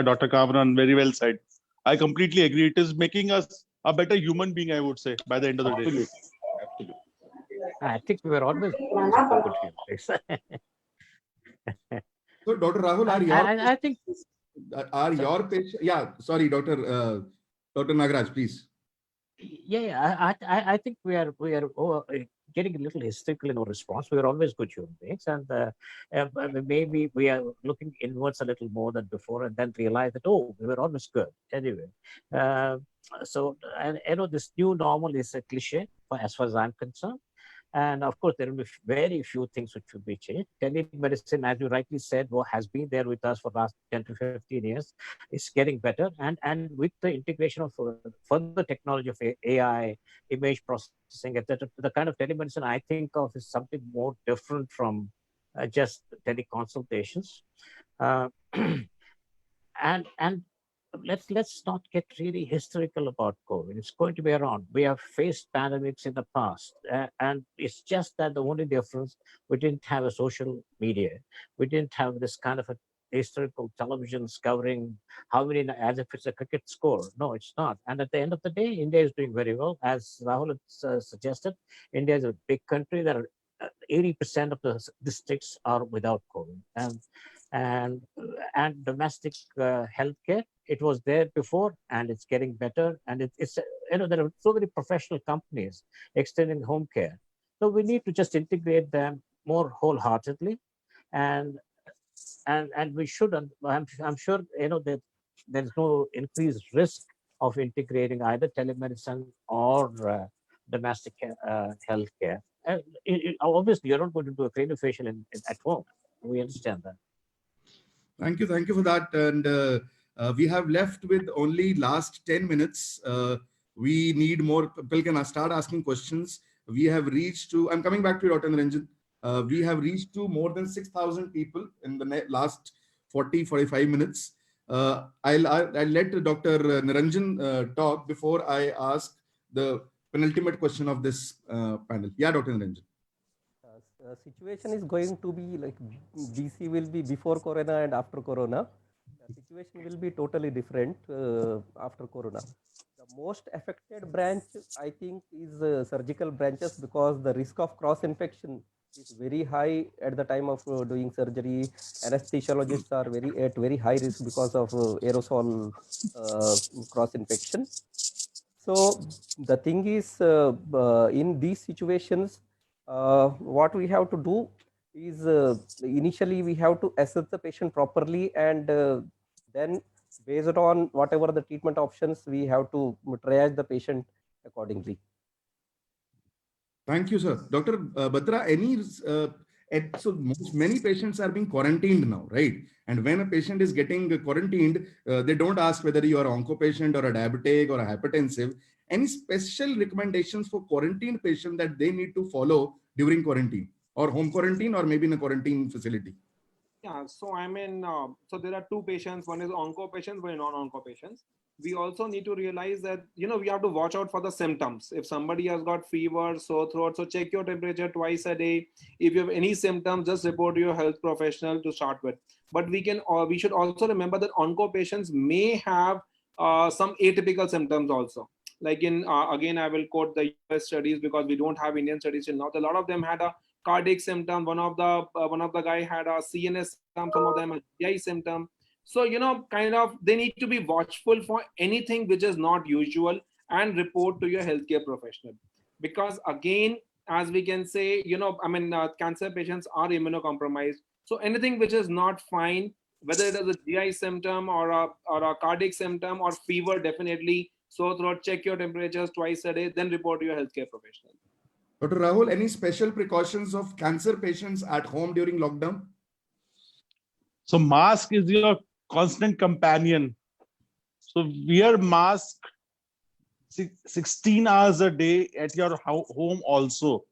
Dr. Kamran, very well said. I completely agree. It is making us a better human being, I would say, by the end of the day. Absolutely. Absolutely. I think we were always good humans. So, Dr. Rahul, I think are your patients? Yeah, sorry, Dr. Nagaraj, please. I think we are getting a little hysterical in our response. We are always good human beings, and maybe we are looking inwards a little more than before, and then realize that, oh, we were always good anyway. So, and this new normal is a cliche as far as I'm concerned. And of course, there will be very few things which will be changed. Telemedicine, as you rightly said, has been there with us for the last 10 to 15 years. It's getting better. And with the integration of further technology of AI, image processing, etc., the kind of telemedicine I think of is something more different from just teleconsultations. And let's not get really hysterical about COVID. It's going to be around. We have faced pandemics in the past, and it's just that the only difference, we didn't have a social media. We didn't have this kind of a hysterical televisions covering how many, as if it's a cricket score. No, it's not. And at the end of the day, India is doing very well. As Rahul suggested, India is a big country. There are 80% of the districts are without COVID. And domestic healthcare, it was there before, and it's getting better. And it's there are so many professional companies extending home care. So we need to just integrate them more wholeheartedly, and we should. I'm sure that there's no increased risk of integrating either telemedicine or domestic healthcare. Obviously, you're not going to do a craniofacial at home. We understand that. Thank you for that. And we have left with only last 10 minutes. We need more people can start asking questions. We have reached to, I'm coming back to you, Dr. Niranjan. We have reached to more than 6,000 people in the last 45 minutes. I'll let Dr. Niranjan talk before I ask the penultimate question of this panel. Yeah, Dr. Niranjan. Situation is going to be like BC will be before Corona and after Corona. The situation will be totally different after Corona. The most affected branch, I think, is surgical branches, because the risk of cross-infection is very high at the time of doing surgery. Anesthesiologists are at very high risk because of aerosol cross-infection. So the thing is, in these situations, what we have to do is initially we have to assess the patient properly, and then based on whatever the treatment options, we have to triage the patient accordingly. Thank you, sir. Dr. Batra, many patients are being quarantined now, right? And when a patient is getting quarantined, they don't ask whether you are an onco patient or a diabetic or a hypertensive. Any special recommendations for quarantined patient that they need to follow during quarantine or home quarantine or maybe in a quarantine facility? Yeah, so I mean, so there are two patients. One is onco patients, one is non-onco patients. We also need to realize that, you know, we have to watch out for the symptoms. If somebody has got fever, sore throat, so check your temperature twice a day. If you have any symptoms, just report to your health professional to start with. But we should also remember that onco patients may have some atypical symptoms also. Like again, I will quote the US studies because we don't have Indian studies till now. A lot of them had a cardiac symptom. One of the guy had a CNS symptom. Some of them a GI symptom. So, you know, kind of they need to be watchful for anything which is not usual and report to your healthcare professional. Because again, as we can say, you know, I mean, cancer patients are immunocompromised. So anything which is not fine, whether it is a GI symptom or a cardiac symptom or fever, definitely sore throat, check your temperatures twice a day, then report to your healthcare professional. Dr. Rahul, any special precautions of cancer patients at home during lockdown? So mask is your constant companion. So wear mask 16 hours a day at your home also.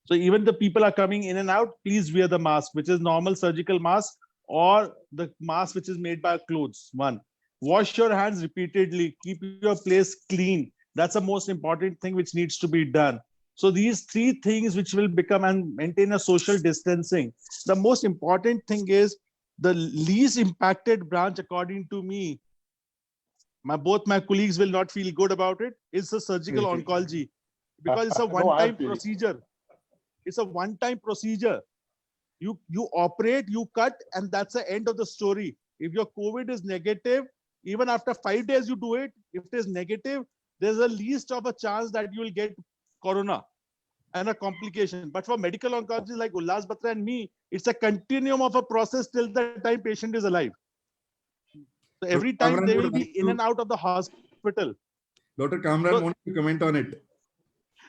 So even the people are coming in and out, please wear the mask, which is normal surgical mask or the mask which is made by clothes. One, wash your hands repeatedly, keep your place clean. That's the most important thing which needs to be done. So these three things which will become and maintain a social distancing. The most important thing is the least impacted branch, according to me, both my colleagues will not feel good about it, is the surgical oncology, because it's a one-time procedure. It's a one-time procedure. You operate, you cut, and that's the end of the story. If your COVID is negative, even after 5 days you do it, if it is negative, there's a least of a chance that you will get corona and a complication. But for medical oncology like Ullas Batra and me, it's a continuum of a process till the time patient is alive. So every time they will be in and out of the hospital. Dr. Kamran wants to comment on it.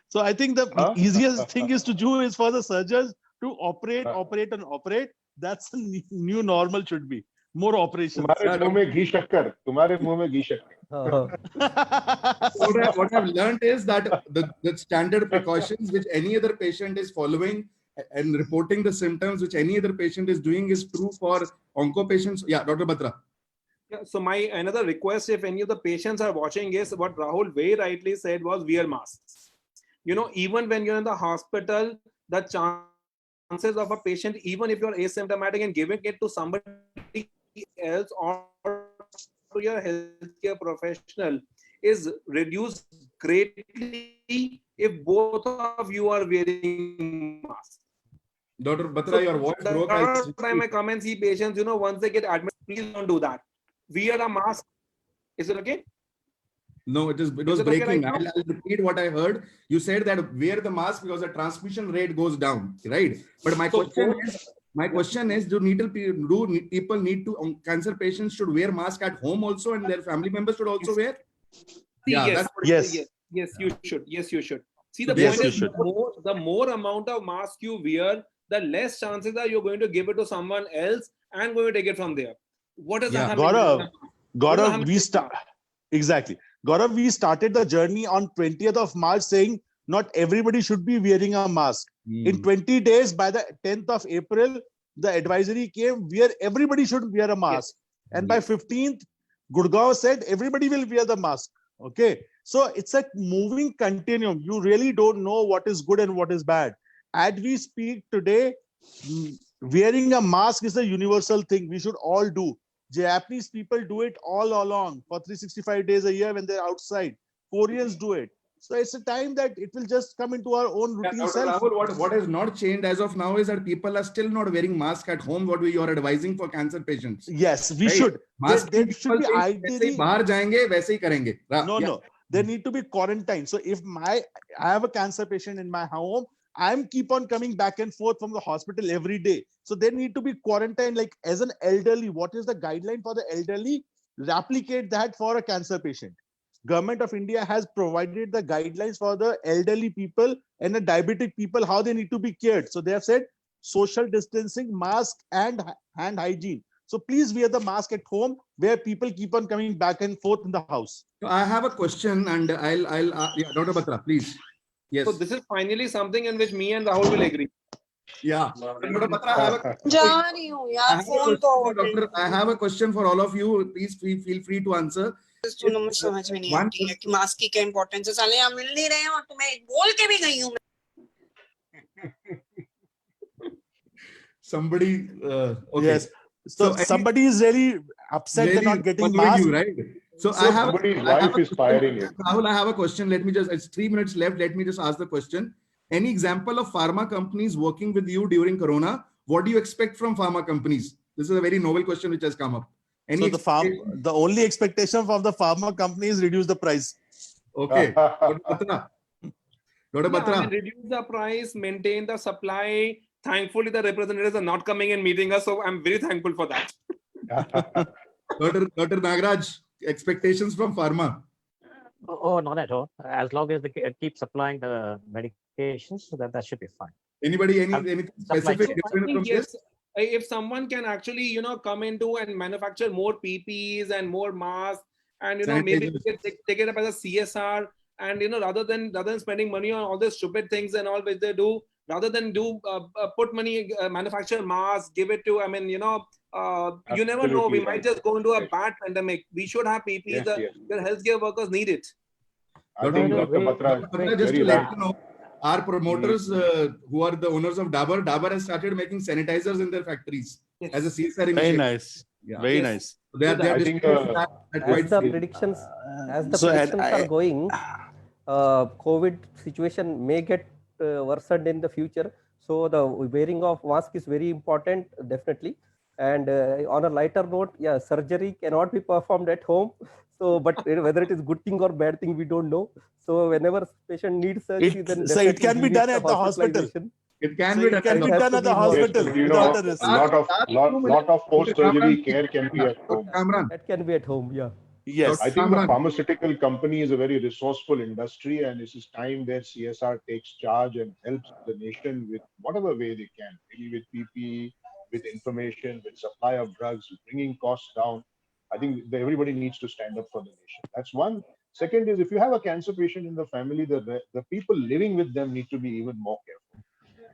So I think the easiest thing is to do is for the surgeons to operate. That's the new normal should be. More operations. तुम्हारे मुंह में घी शक्कर. What I've learned is that the standard precautions which any other patient is following and reporting the symptoms which any other patient is doing is true for onco patients. Yeah, Dr. Batra. Yeah, so my another request, if any of the patients are watching, is what Rahul very rightly said was wear masks. You know, even when you're in the hospital, the chances of a patient, even if you're asymptomatic and giving it to somebody else or to your healthcare professional is reduced greatly if both of you are wearing masks. Dr. Batra, your voice broke. Time I come and see patients, you know, once they get admitted, please don't do that. Wear a mask. Is it okay? No, it was breaking. Okay right I'll repeat what I heard. You said that wear the mask because the transmission rate goes down, right? But my question is, do people need to, cancer patients should wear mask at home also and their family members should also wear? Yeah, yes, you should. Yes, you should. See, the point is the more amount of mask you wear, the less chances are you're going to give it to someone else and going to take it from there. What is Gaurav, Gaurav, we started the journey on 20th of March saying not everybody should be wearing a mask. In 20 days, by the 10th of April, the advisory came where everybody should wear a mask. And by 15th, Gurgaon said everybody will wear the mask. Okay. So it's a moving continuum. You really don't know what is good and what is bad. As we speak today, wearing a mask is a universal thing. We should all do. Japanese people do it all along for 365 days a year when they're outside. Koreans do it. So it's a time that it will just come into our own routine. Rahul, what has not changed as of now is that people are still not wearing masks at home. What you are advising for cancer patients? Yes, we should. They should be ideally. No. They need to be quarantined. So if I have a cancer patient in my home, I'm keep on coming back and forth from the hospital every day. So they need to be quarantined like as an elderly. What is the guideline for the elderly? Replicate that for a cancer patient. Government of India has provided the guidelines for the elderly people and the diabetic people, how they need to be cared. So they have said social distancing, mask, and hand hygiene. So please wear the mask at home where people keep on coming back and forth in the house. So I have a question, and I'll yeah, Dr. Batra, please. Yes. So this is finally something in which me and Rahul will agree. Yeah. Dr. Batra, I have a जा रही हूँ यार phone तो Doctor, I have a question for all of you. Please feel free to answer. दोनों में समझ में नहीं One- आती है कि मास्क की क्या इंपॉर्टेंस है साले यहाँ मिल नहीं रहे हैं और तुम्हें बोल के भी गई हूँ मैं। Somebody, okay. Yes. So, So, somebody is really upset they're not getting following mask. you, right? So, So somebody's wife is firing you. Rahul, I have a question. Let me just, it's 3 minutes left. Let me just ask the question. Any example of pharma companies working with you during Corona? What do you expect from pharma companies? This is a very novel question which has come up. So the only expectation from the pharma company is reduce the price. Okay. Dr. Batra. Dr. Yeah, I Batra. mean, reduce the price, maintain the supply. Thankfully, the representatives are not coming and meeting us, so I'm very thankful for that. Dr. Nagaraj, expectations from pharma. Oh, not at all. As long as they keep supplying the medications, then that should be fine. Anybody, Um, anything supply specific chain. I different from think this? yes, if someone can actually, come into and manufacture more PPs and more masks, and maybe Sanitizers. take it up as a CSR, and rather than spending money on all these stupid things and all which they do, rather than put money, manufacture masks, give it to, you never know, we Absolutely might right. just go into a Yes. bad pandemic. We should have PPs. Yes, yes. The healthcare workers need it. I think No, Dr. Batra Dr. Batra, just very to let right. you know, our promoters who are the owners of Dabur has started making sanitizers in their factories as a CSR Very initiative. nice. Yeah. Very Yes. nice. They are I think, distributing that As quite the freely. predictions, as the So, and predictions are going, COVID situation may get worsened in the future. So the wearing of mask is very important, definitely. And on a lighter note, yeah, surgery cannot be performed at home. So, but whether it is good thing or bad thing, we don't know. So whenever patient needs surgery, then So it definitely can he be needs done the at the hospital. hospitalization. It can So be it done. can be has done to at the be in hospital Yes, without a risk. a lot of post-surgery care can be at home. Kamran, That can be at home, yeah. Yes. I think the Kamran. pharmaceutical company is a very resourceful industry, and this is time where CSR takes charge and helps the nation with whatever way they can, maybe with PPE, with information, with supply of drugs, with bringing costs down. I think everybody needs to stand up for the nation. That's one. Second is, if you have a cancer patient in the family, the people living with them need to be even more careful.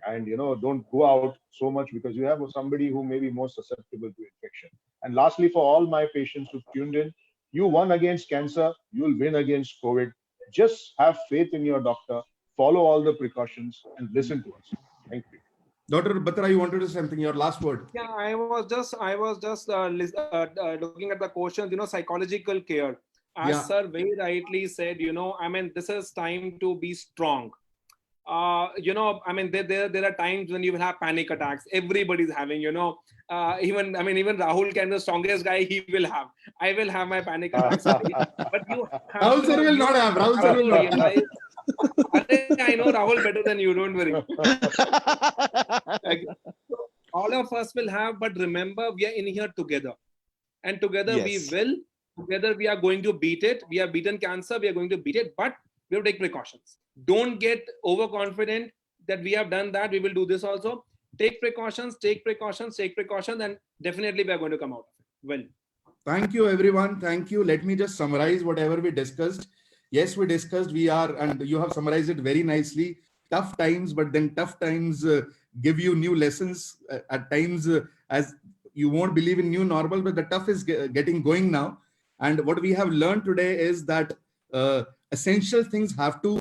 And don't go out so much because you have somebody who may be more susceptible to infection. And lastly, for all my patients who tuned in, you won against cancer, you'll win against COVID. Just have faith in your doctor, follow all the precautions, and listen to us. Thank you. Dr. Batra, you wanted to say something, your last word. Yeah, I was just looking at the questions, psychological care. As Yeah. sir very rightly said, this is time to be strong. There are times when you will have panic attacks. Everybody's having, even Rahul can be the strongest guy he will have. I will have my panic attacks. But you have Rahul sir will not have. Rahul sir will not have. realize. I know Rahul better than you, don't worry. All of us will have, but remember, we are in here together. And together Yes. together we are going to beat it. We have beaten cancer, we are going to beat it, but we have to take precautions. Don't get overconfident that we have done that, we will do this also. Take precautions, and definitely we are going to come out of it. Well. Thank you, everyone. Thank you. Let me just summarize whatever we discussed. Yes, we discussed, and you have summarized it very nicely. Tough times, but then tough times give you new lessons. At times, as you won't believe in new normal, but the tough is getting going now. And what we have learned today is that essential things have to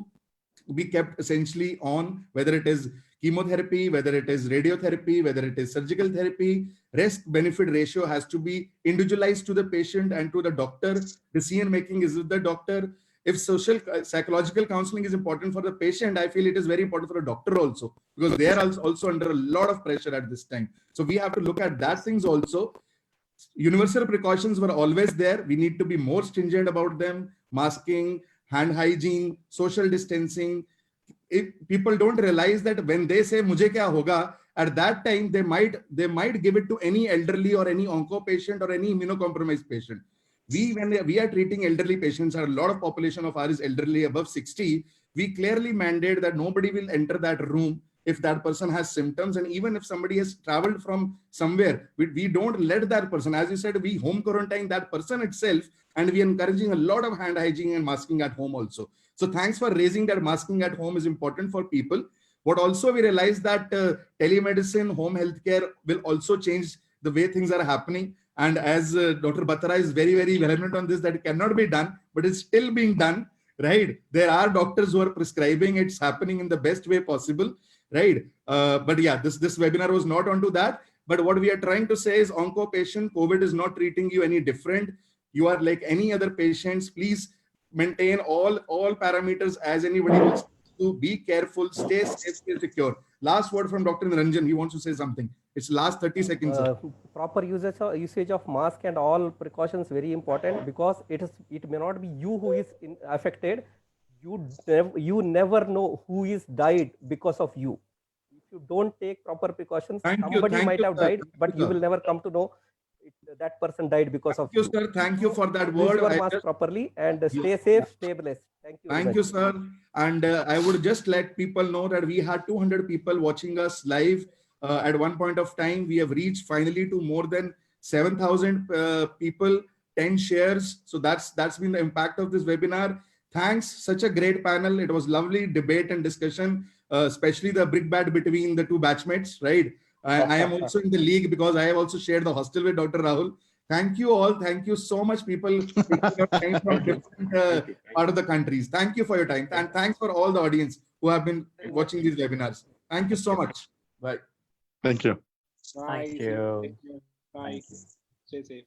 be kept essentially on, whether it is chemotherapy, whether it is radiotherapy, whether it is surgical therapy. Risk benefit ratio has to be individualized to the patient and to the doctor. Decision making is with the doctor. If social psychological counseling is important for the patient, I feel it is very important for a doctor also, because they are also under a lot of pressure at this time. So we have to look at that things also. Universal precautions were always there. We need to be more stringent about them. Masking, hand hygiene, social distancing. If people don't realize that when they say "mujhe kya hoga," at that time they might give it to any elderly or any onco patient or any immunocompromised patient. When we are treating elderly patients, a lot of population of ours is elderly above 60. We clearly mandate that nobody will enter that room if that person has symptoms. And even if somebody has traveled from somewhere, we don't let that person, as you said, we home quarantine that person itself, and we are encouraging a lot of hand hygiene and masking at home also. So thanks for raising that masking at home is important for people. But also we realize that telemedicine, home healthcare will also change the way things are happening. And as Dr. Batra is very, very relevant on this, that it cannot be done, but it's still being done, right? There are doctors who are prescribing, it's happening in the best way possible, right? But yeah, this webinar was not onto that. But what we are trying to say is, onco patient, COVID is not treating you any different. You are like any other patients. Please maintain all parameters as anybody will to be careful, stay safe, stay secure. Last word from Dr. Niranjan. He wants to say something. It's last 30 seconds. Proper usage of mask and all precautions very important, because it may not be you who is affected. You never know who is died because of you. If you don't take proper precautions, somebody might have died, but you will never come to know that person died because of you. Thank you, sir. Thank you for that word. Use your mask properly and stay safe, stay blessed. Thank you. Thank you, sir. And I would just let people know that we had 200 people watching us live at one point of time. We have reached finally to more than 7,000 people, 10 shares. So that's been the impact of this webinar. Thanks. Such a great panel. It was lovely debate and discussion, especially the brickbat between the two batchmates, right? I am also in the league because I have also shared the hostel with Dr. Rahul. Thank you all. Thank you so much, people taking from different part of the countries. Thank you for your time. And thanks for all the audience who have been watching these webinars. Thank you so much. Bye. Thank you. Bye. Thank you. Bye. Stay safe.